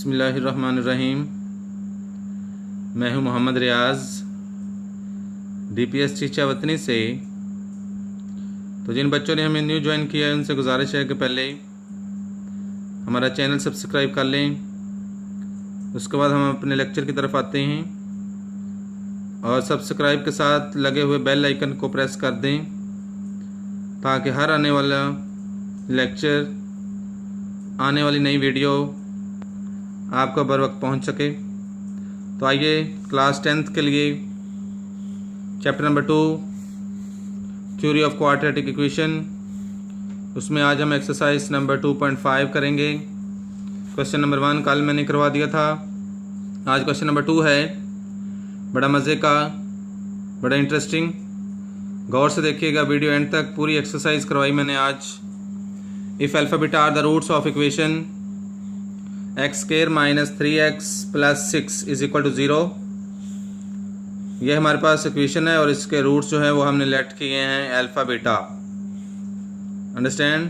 बिस्मिल्लाहिर्रहमानिर्रहीम। मैं हूं मोहम्मद रियाज़, DPS टीचर वतनी से। तो जिन बच्चों ने हमें न्यू ज्वाइन किया है उनसे गुजारिश है कि पहले हमारा चैनल सब्सक्राइब कर लें। उसके बाद हम अपने लेक्चर की तरफ आते हैं और सब्सक्राइब के साथ लगे हुए बेल आइकन को प्रेस कर दें ताकि हर आने वाला लेक्चर, आने वाली नई वीडियो आपको बर वक्त पहुँच सके। तो आइए क्लास 10th के लिए chapter number 2 theory of quadratic equation, उसमें आज हम एक्सरसाइज नंबर 2.5 करेंगे। क्वेश्चन नंबर 1 कल मैंने करवा दिया था। आज क्वेश्चन नंबर 2 है, बड़ा मज़े का, बड़ा इंटरेस्टिंग। गौर से देखिएगा वीडियो एंड तक, पूरी एक्सरसाइज करवाई मैंने आज। If alpha beta are the roots of equation x square minus 3x plus 6 is equal to 0। ये हमारे पास इक्वेशन है और इसके रूट्स जो है वो हमने लेट किए हैं alpha beta. Understand?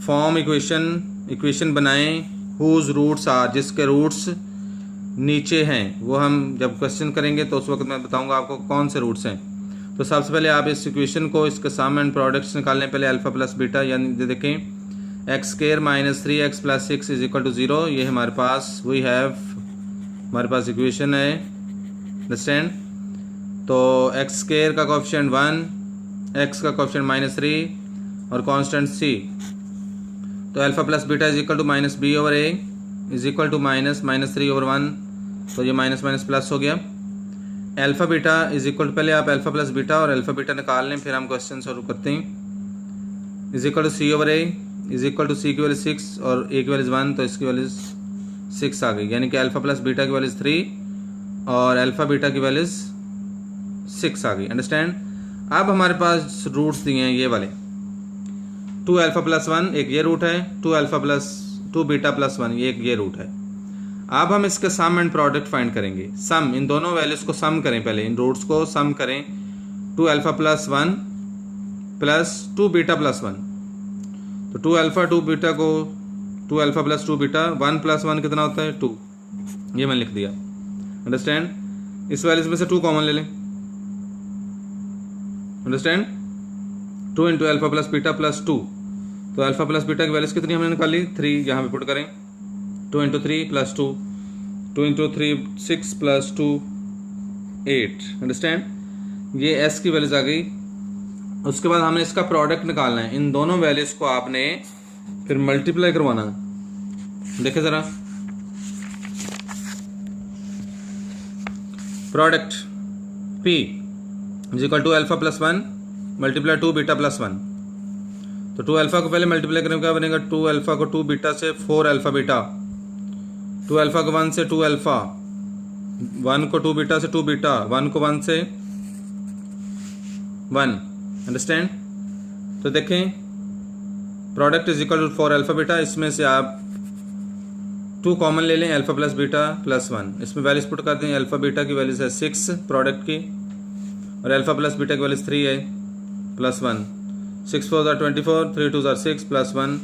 Form equation बनाएं हुज रूट्स आर, जिसके रूट्स नीचे हैं। वो हम जब क्वेश्चन करेंगे तो उस वक्त मैं बताऊंगा आपको कौन से रूट्स हैं। तो सबसे पहले आप इस इक्वेशन को, इसके सम एंड प्रोडक्ट्स निकालने पहले अल्फा प्लस बीटा, यानी देखें x square minus 3x plus 6 is equal to 0। ये हमारे पास हमारे पास इक्वेशन है। अंडरस्टैंड? तो एक्स स्क्वायर का कोएफिशिएंट 1, एक्स का कोएफिशिएंट -3 और कांस्टेंट c। तो alpha plus beta is equal to minus B over A is equal to minus 3 over 1। तो ये माइनस माइनस प्लस हो गया। Alpha beta is equal to, पहले आप अल्फा प्लस बीटा और अल्फा बीटा निकाल लें, फिर हम क्वेश्चन शुरू करते हैं। Is equal to C over A is equal to C की वैल्यू 6 और ए की वैल्यू 1, तो इसकी वैल्यू 6 आ गई। यानी कि अल्फा प्लस बीटा की वैल्यू 3 और अल्फा बीटा की वैल्यू 6 आ गई। अंडरस्टैंड? अब हमारे पास रूट्स दिए हैं ये वाले, 2 अल्फा प्लस 1 एक ये रूट है, 2 बीटा प्लस 1 ये रूट है। अब हम इसके सम एंड प्रोडक्ट फाइंड करेंगे। सम, इन दोनों वैल्यूज को सम करें, पहले इन रूट्स को सम करें। 2 alpha plus 1 plus 2 beta plus 1। तो 2 अल्फा 2 बीटा को 2 अल्फा प्लस 2 बीटा, 1 प्लस 1 कितना होता है 2। ये मैंने लिख दिया। अंडरस्टैंड? इस वैल्यूज में से 2 कॉमन ले लें। Understand? 2 into alpha plus beta plus 2। तो अल्फा प्लस बीटा की वैल्यूज कितनी हमने निकाली 3, यहाँ पे पुट करें। 2 into 3 plus 2, 2 into 3 6 plus 2 8। Understand? ये एस की वैल्यूज आ गई। उसके बाद हमें इसका प्रोडक्ट निकालना है। इन दोनों वैल्यूज को आपने फिर मल्टीप्लाई करवाना है। देखें जरा, product P is equal to alpha plus 1 multiply 2 beta plus 1। तो 2 अल्फा को पहले मल्टीप्लाई करें, क्या बनेगा 2 अल्फा को 2 बीटा से 4 अल्फा बीटा, 2 अल्फा को 1 से 2 अल्फा, 1 को 2 बीटा से 2 बीटा, 1 को 1 से 1। अंडरस्टैंड? तो देखें product is equal to 4 alpha beta, इसमें से आप 2 कॉमन ले लें, अल्फा प्लस बीटा प्लस 1। इसमें वैल्यूज पुट कर दें। अल्फा बीटा की वैल्यूज है 6 प्रोडक्ट की, और अल्फा प्लस बीटा की वैल्यूज 3 है प्लस 1। 6 4 ज़ा 24, 3 2 ज़ा 6 प्लस 1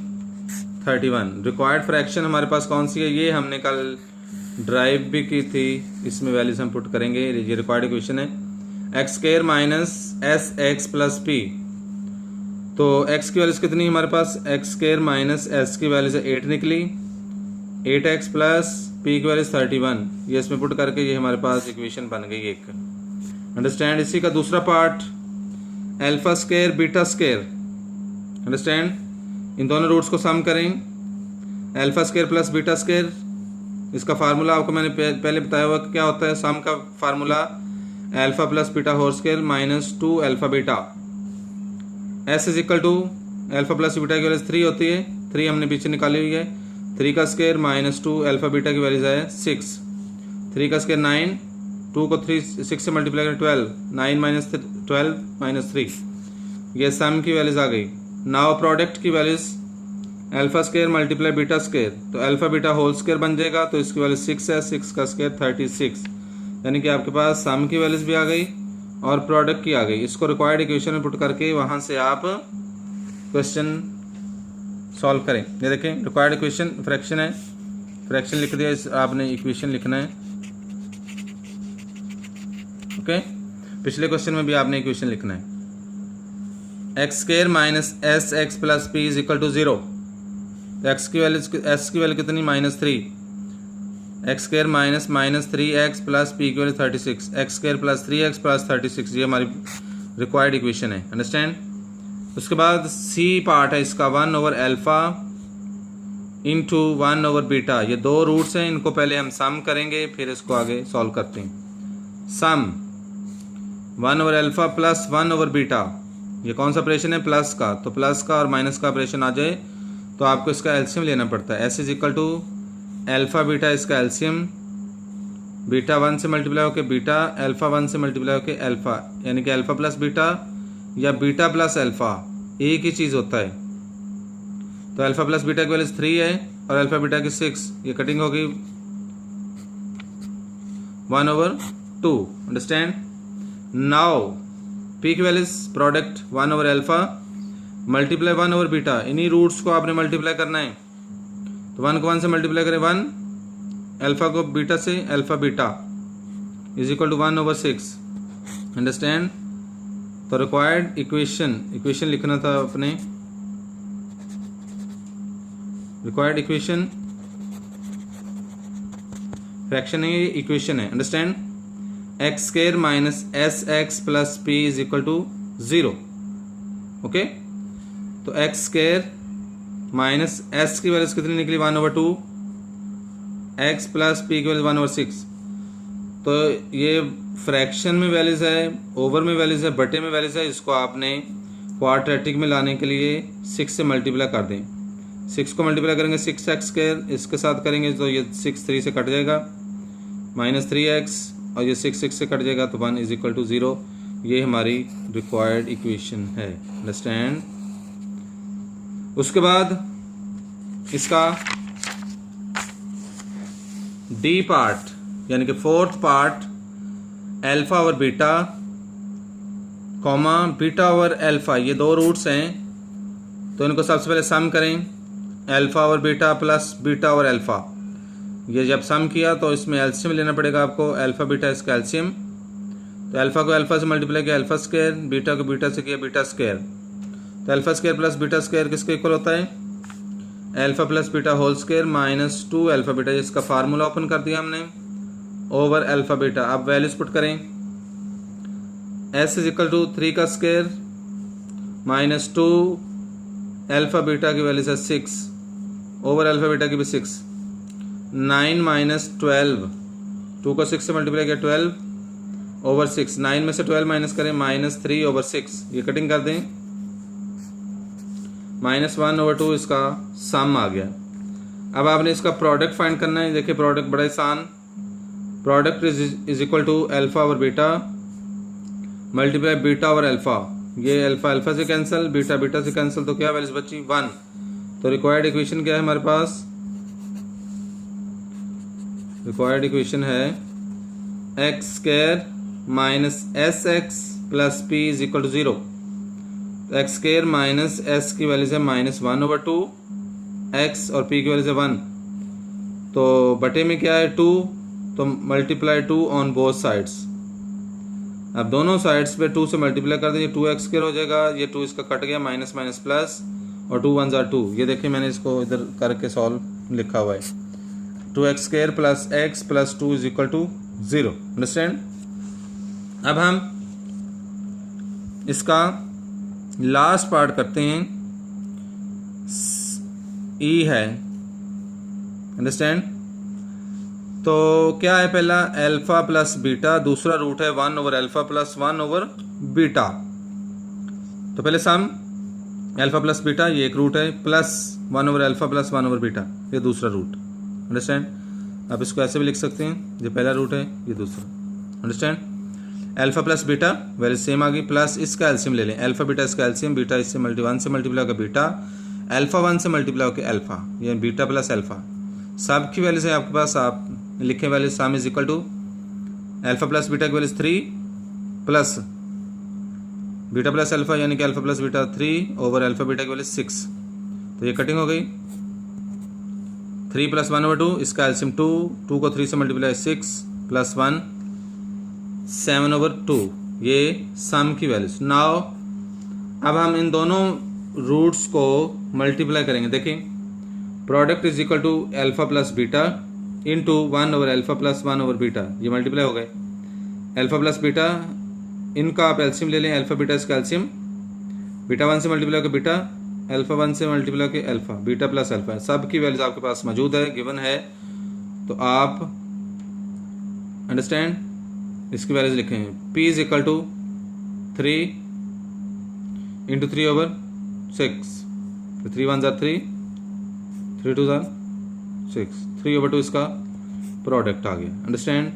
31। रिक्वायर्ड फ्रैक्शन हमारे पास कौन सी है, ये हमने कल ड्राइव भी की थी। इसमें वैल्यूज हम पुट करेंगे। ये रिक्वायर्ड इक्वेशन है x square minus S x plus P. तो एक्स की वैल्यूज कितनी हमारे पास, एक्स स्क्वायर माइनस एस की वैल्यू से 8 निकली, 8x प्लस पी की वैल्यू 31। ये इसमें पुट करके ये हमारे पास इक्वेशन बन गई एक। अंडरस्टैंड? इसी का दूसरा part alpha square beta square. Understand? इन दोनों रूट्स को सम करें, alpha square plus beta square. इसका फार्मूला आपको मैंने पहले बताया हुआ क्या होता है। सम का formula alpha plus beta whole square minus 2 alpha beta. S is equal to alpha plus beta की वैल्यू 3 होती है, 3 हमने पीछे निकाली हुई है। 3 का स्क्वायर माइनस 2 अल्फा बीटा की वैल्यूज है 6। 3 का स्क्वायर 9, 2 को 6 से मल्टीप्लाई करें 12, 9 माइनस 12 माइनस 3। ये सम की वैल्यूज आ गई। नाउ प्रोडक्ट की values alpha square multiply beta square, तो अल्फा बीटा होल स्क्वायर बन जाएगा। तो इसकी वैल्यू 6 है, 6 का स्क्वायर 36। यानी कि आपके पास सम की वैल्यूज भी आ गई और प्रोडक्ट की आ गई। इसको रिक्वायर्ड इक्वेशन में पुट करके वहाँ से आप क्वेश्चन सॉल्व करें। ये देखें रिक्वायर्ड इक्वेशन फ्रैक्शन है फ्रैक्शन लिख दिया, इस आपने इक्वेशन लिखना है। ओके, पिछले क्वेश्चन में भी आपने इक्वेशन लिखना है। X square minus S x plus P is equal to 0। X की वैल्यू कितनी, -3। X square minus 3x plus P की value 36। X square plus 3x plus 36, ये हमारी रिक्वायर्ड इक्वेशन है। अंडरस्टैंड। उसके बाद सी पार्ट है इसका 1/अल्फ़ा इंटू 1/बीटा। ये दो रूट्स हैं, इनको पहले हम सम करेंगे फिर इसको आगे सॉल्व करते हैं। सम 1/अल्फ़ा प्लस 1/बीटा, ये कौन सा ऑपरेशन है, प्लस का। तो प्लस का और माइनस का ऑपरेशन आ जाए तो आपको इसका एलसीएम लेना पड़ता है। S is equal to alpha beta, इसका एलसीएम बीटा 1 से मल्टीप्लाई होकर बीटा, अल्फ़ा 1 से मल्टीप्लाई होकर अल्फ़ा, यानी कि अल्फ़ा प्लस बीटा या बीटा प्लस अल्फ़ा एक ही चीज़ होता है। तो अल्फ़ा प्लस बीटा की वैल्यू 3 है और अल्फ़ा बीटा की 6, ये कटिंग होगी 1/2। अंडरस्टैंड। नाउ पी की वैल्यूज प्रोडक्ट 1/अल्फ़ा मल्टीप्लाई 1/बीटा, इन्हीं रूट्स को आपने मल्टीप्लाई करना है। तो 1 को 1 से मल्टीप्लाई करें 1, अल्फ़ा को बीटा से, alpha beta is equal to 1/6। Understand. तो रिक्वायर्ड इक्वेशन लिखना था अपने, रिक्वायर्ड इक्वेशन फ्रैक्शन है, ये इक्वेशन है। Understand. X square minus S x plus P is equal to 0। Okay, तो एक्स स्क्वायर माइनस एस की वैल्यूज कितनी निकली, 1/2, एक्स प्लस पी की वैल्यू 1/6। तो ये फ्रैक्शन में वैल्यूज है, ओवर में वैल्यूज है, बटे में वैल्यूज है। इसको आपने क्वाड्रेटिक में लाने के लिए 6 से मल्टीप्लाई कर दें। 6 को मल्टीप्लाई करेंगे 6x², इसके साथ करेंगे तो ये 6 3 से कट जाएगा, -3x, और ये 6 से कट जाएगा तो 1 इज इक्वल टू 0। ये हमारी रिक्वायर्ड इक्वेशन है। अंडरस्टैंड। उसके बाद इसका डी पार्ट यानी कि फोर्थ पार्ट, अल्फ़ा और बीटा कॉमा बीटा और अल्फ़ा, ये दो रूट्स हैं। तो इनको सबसे पहले सम करें, अल्फ़ा और बीटा प्लस बीटा और अल्फ़ा। ये जब सम किया तो इसमें एलसीएम लेना पड़ेगा आपको, अल्फ़ा बीटा इसका एलसीएम। तो अल्फ़ा को अल्फ़ा से मल्टीप्लाई किया अल्फ़ा स्क्वायर, बीटा को बीटा से किया बीटा स्क्वायर। तो alpha square plus beta square किसके इक्वल होता है, alpha plus beta whole square -2 alpha beta. इसका फार्मूला ओपन कर दिया हमने, ओवर अल्फ़ा बीटा। अब वैल्यूज पुट करें, एस इज इक्वल टू 3 का स्क्वायर -2 अल्फ़ा बीटा की वैल्यू है 6, ओवर अल्फ़ा बीटा की भी 6, 9 - 12, 2 को 6 से मल्टीप्लाई किया 12 ओवर 6, 9 में से 12 माइनस करें -3/6, ये कटिंग कर दें, -1/2 इसका सम आ गया। अब आपने इसका प्रोडक्ट फाइंड करना है। देखिए प्रोडक्ट बड़ा आसान, product is equal to alpha और बीटा मल्टीप्लाई बीटा और अल्फ़ा। ये अल्फ़ा अल्फ़ा से कैंसिल, बीटा बीटा से कैंसिल, तो क्या वैल्यूज बची 1। तो रिक्वायर्ड इक्वेशन क्या है हमारे पास, रिक्वायर्ड इक्वेशन है x square minus S x plus P is equal to 0। X square minus S की वैल्यू है -1/2, एक्स और पी की वैल्यू है 1। तो बटे में क्या है 2, तो मल्टीप्लाई 2 ऑन बोथ साइड्स। अब दोनों साइड्स पे 2 से मल्टीप्लाई कर देंगे, 2x² हो जाएगा, ये 2 इसका कट गया, माइनस माइनस प्लस, और 2 1 2। ये देखिए मैंने इसको इधर करके सॉल्व लिखा हुआ है, 2x² plus x plus 2 is equal to 0। Understand. अब हम इसका लास्ट पार्ट करते हैं, ई है। अंडरस्टैंड। तो क्या है, पहला अल्फ़ा प्लस बीटा, दूसरा रूट है 1/अल्फ़ा प्लस 1/बीटा। तो पहले सम अल्फ़ा प्लस बीटा, ये एक रूट है, प्लस 1/अल्फ़ा प्लस 1/बीटा, ये दूसरा रूट। अंडरस्टैंड। आप इसको ऐसे भी लिख सकते हैं, ये पहला रूट है, ये दूसरा। Understand. Alpha plus beta value same आ गई, प्लस इसका एलसीएम ले लें, अल्फ़ा बीटा इसका एलसीएम, बीटा इससे 1 से मल्टीप्लाई होकर बीटा, अल्फ़ा 1 से मल्टीप्लाई होकर अल्फ़ा, ये बीटा प्लस अल्फ़ा। सब की वैल्यू है आपके पास, आप लिखे value sum is equal to alpha plus beta की value 3 plus beta plus alpha, यानी कि alpha plus beta 3 over alpha beta की वैल्यू 6। तो ये कटिंग हो गई, 3 + 1/2, इसका एल्सियम 2, 2 को 3 से मल्टीप्लाई 6 + 1 7/2, ये सम की वैल्यूज। नाउ अब हम इन दोनों रूट्स को मल्टीप्लाई करेंगे। देखें, product is equal to alpha plus beta into 1/α + 1/β, ये मल्टीप्लाई हो गए। अल्फा प्लस बीटा, इनका आप एल्सियम ले लें, अल्फा बीटा इसका एल्सियम, बीटा 1 से मल्टीप्लाई होकर बीटा, अल्फा 1 से मल्टीप्लाई होकर अल्फा, बीटा प्लस अल्फा, सब की वैल्यूज आपके पास मौजूद है, गिवन है। तो आप अंडरस्टैंड इसकी वैल्यूज लिखें। P is equal to 3 into 3/6, 3 1 ज़ा 3, 3 2 ज़ा 6, 3/2 इसका प्रोडक्ट आ गया। अंडरस्टैंड,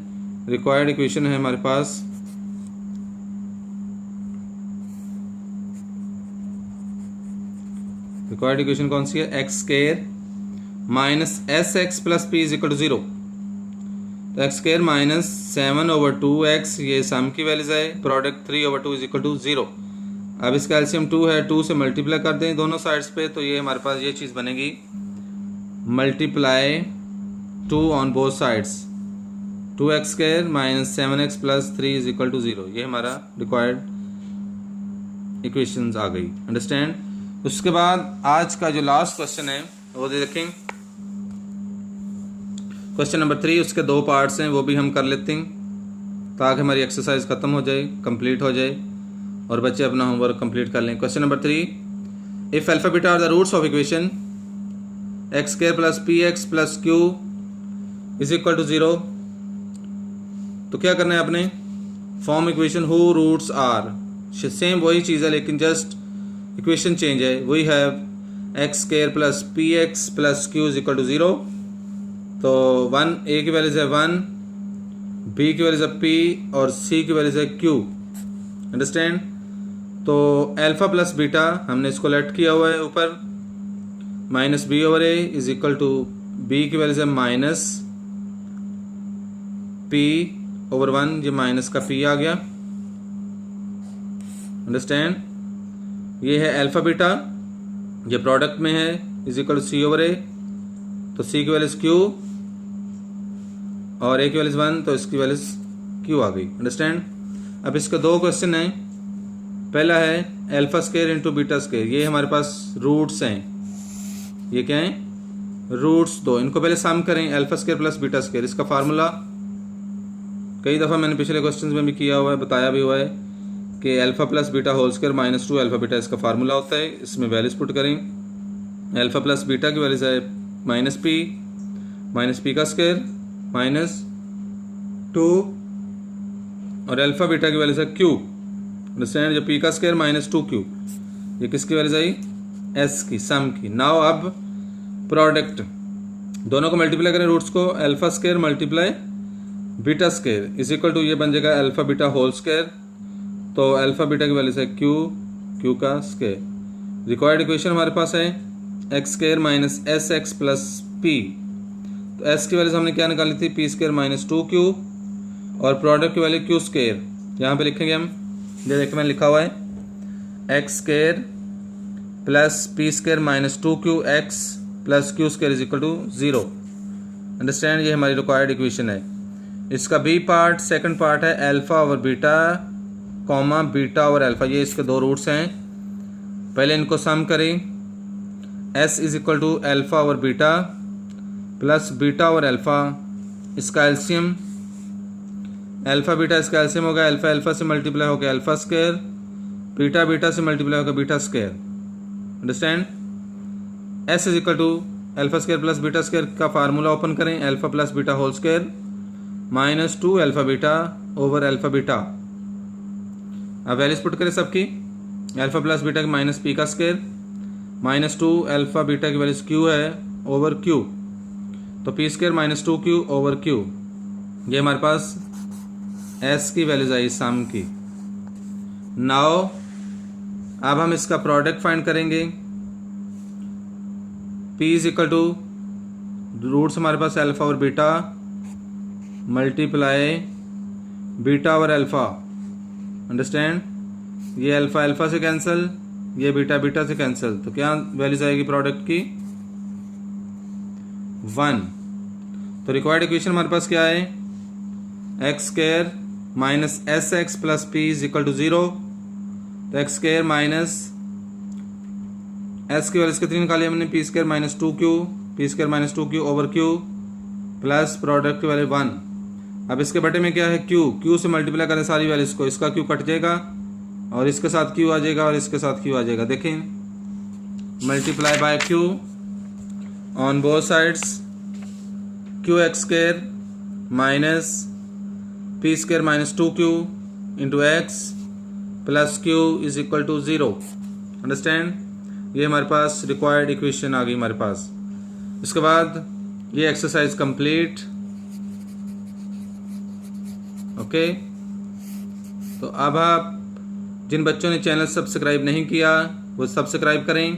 रिक्वायर्ड इक्वेशन है हमारे पास रिक्वायर्ड इक्वेशन कौन सी है? x² minus SX plus P is equal to 0। तो x² माइनस 7/2x, ये सम की वैल्यूज है, प्रोडक्ट 3/2 इज इक्वल टू 0। अब इसका एल्सियम 2 है, 2 से मल्टीप्लाई कर दें दोनों साइड्स पे, तो ये हमारे पास ये चीज़ बनेगी, multiply 2 on both sides, 2x² minus 7x plus 3 is equal to 0, ये हमारा रिक्वायर्ड इक्वेशंस आ गई। अंडरस्टैंड। उसके बाद आज का जो लास्ट क्वेश्चन है वो देखें, क्वेश्चन नंबर 3, उसके 2 पार्ट्स हैं, वो भी हम कर लेते हैं ताकि हमारी एक्सरसाइज ख़त्म हो जाए, कंप्लीट हो जाए और बच्चे अपना होमवर्क कंप्लीट कर लें। Question number 3, if alpha beta are the roots of equation x² plus px plus q is equal to 0, तो क्या करना है आपने? Form equation who roots are, same वही चीज़ है लेकिन जस्ट इक्वेशन चेंज है। We have x² plus px plus q is equal to 0, तो 1 a की वैल्यूज है 1, b की वैल्यूज है p और c की वैल्यूज है q। अंडरस्टैंड। तो अल्फा प्लस बीटा हमने इसको लेट किया हुआ है ऊपर, minus b/a is equal to b की वैल्यूज है माइनस p/1, ये माइनस का p आ गया। अंडरस्टैंड। ये है अल्फा बीटा, ये प्रोडक्ट में है, इज इक्वल टू c/a, तो c की वैल्यूज q और a की वैल्यूज 1, तो इसकी वैल्यूज q आ गई। अंडरस्टैंड। अब इसके 2 क्वेश्चन हैं। पहला है α² इंटू β², ये हमारे पास रूट्स हैं, ये क्या हैं? रूट्स 2, इनको पहले सम करें, α² प्लस β²। इसका फार्मूला कई दफ़ा मैंने पिछले क्वेश्चन में भी किया हुआ है, बताया भी हुआ है कि alpha plus beta whole square minus 2 alpha beta इसका फार्मूला होता है। इसमें वैल्यूज पुट करें, अल्फा प्लस बीटा की वैल्यूज है माइनस p का स्क्वायर माइनस 2 और अल्फा बीटा की वैल्यूज है q। अंडरस्टैंड। जो p का स्क्वायर माइनस 2q, ये किसकी वैल्यूज आई? s की, सम की। नाउ अब प्रोडक्ट दोनों को मल्टीप्लाई करें, रूट्स को, α² मल्टीप्लाई β² इज इक्वल टू, ये बन जाएगा अल्फा बीटा होल स्क्वायर, तो अल्फा बीटा की वैल्यूज है q का स्क्वायर। रिक्वायर्ड इक्वेशन हमारे पास है x² minus SX plus p, तो s की वैल्यूज हमने क्या निकाली थी? p² माइनस 2q और प्रोडक्ट की वैल्यू q², यहाँ पे लिखेंगे हम, ये देखिए मैंने लिखा हुआ है x² plus p² minus 2qx plus q² is equal to 0। Understand. ये हमारी रिक्वायर्ड इक्वेशन है। इसका बी पार्ट, सेकंड पार्ट है अल्फा और बीटा कॉमा बीटा और अल्फा, ये इसके 2 रूट्स हैं। पहले इनको सम करें, s is equal to alpha और बीटा प्लस बीटा और अल्फा, इसका एल्सियम, अल्फा बीटा इसका एल्सियम होगा, अल्फा अल्फा से मल्टीप्लाई होगा अल्फा स्क्वायर, बीटा बीटा से मल्टीप्लाई होगा beta square. Understand. s is equal to α² plus β² का फार्मूला ओपन करें, alpha plus beta whole square minus 2 alpha beta over alpha beta. अब वैल्यूज पुट करें सबकी, alpha plus beta की minus p का square minus 2 alpha beta की values q है over q, तो p² minus 2q over q, ये हमारे पास s की वैल्यूज आई सम की। नाउ अब हम इसका प्रोडक्ट फाइंड करेंगे। p is equal to, roots हमारे पास अल्फा और बीटा मल्टीप्लाई बीटा और अल्फा। अंडरस्टैंड। ये अल्फा अल्फा से कैंसिल, ये बीटा बीटा से कैंसिल, तो क्या वैल्यूज आएगी प्रोडक्ट की? 1। तो रिक्वायर्ड इक्वेशन हमारे पास क्या है, x square minus S x plus P is equal to 0। तो एक्स स्क्वायर माइनस एस की वैल्यू कितनी निकाली हमने, p square minus 2q, p square minus 2q over q plus product की वैल्यू 1। अब इसके बटे में क्या है, q से मल्टीप्लाई करें सारी वैल्यूज को, इसका q कट जाएगा और इसके साथ q आ जाएगा और इसके साथ q आ जाएगा। देखें, multiply by q on both sides, q x square minus p square minus 2q into x plus q is equal to 0। Understand, ये हमारे पास रिक्वायर्ड इक्वेशन आ गई हमारे पास। इसके बाद ये एक्सरसाइज कंप्लीट। ओके, तो अब आप जिन बच्चों ने चैनल सब्सक्राइब नहीं किया वो सब्सक्राइब करें,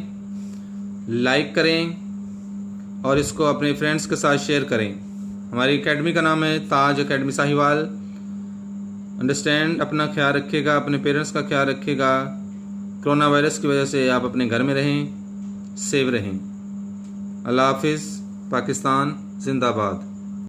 लाइक करें और इसको अपने फ्रेंड्स के साथ शेयर करें। हमारी एकेडमी का नाम है ताज एकेडमी साहिवाल। अंडरस्टैंड, अपना ख्याल रखिएगा, अपने पेरेंट्स का ख्याल रखिएगा। कोरोना वायरस की वजह से आप अपने घर में रहें, सेव रहें। अल्लाह हाफिज़। पाकिस्तान जिंदाबाद।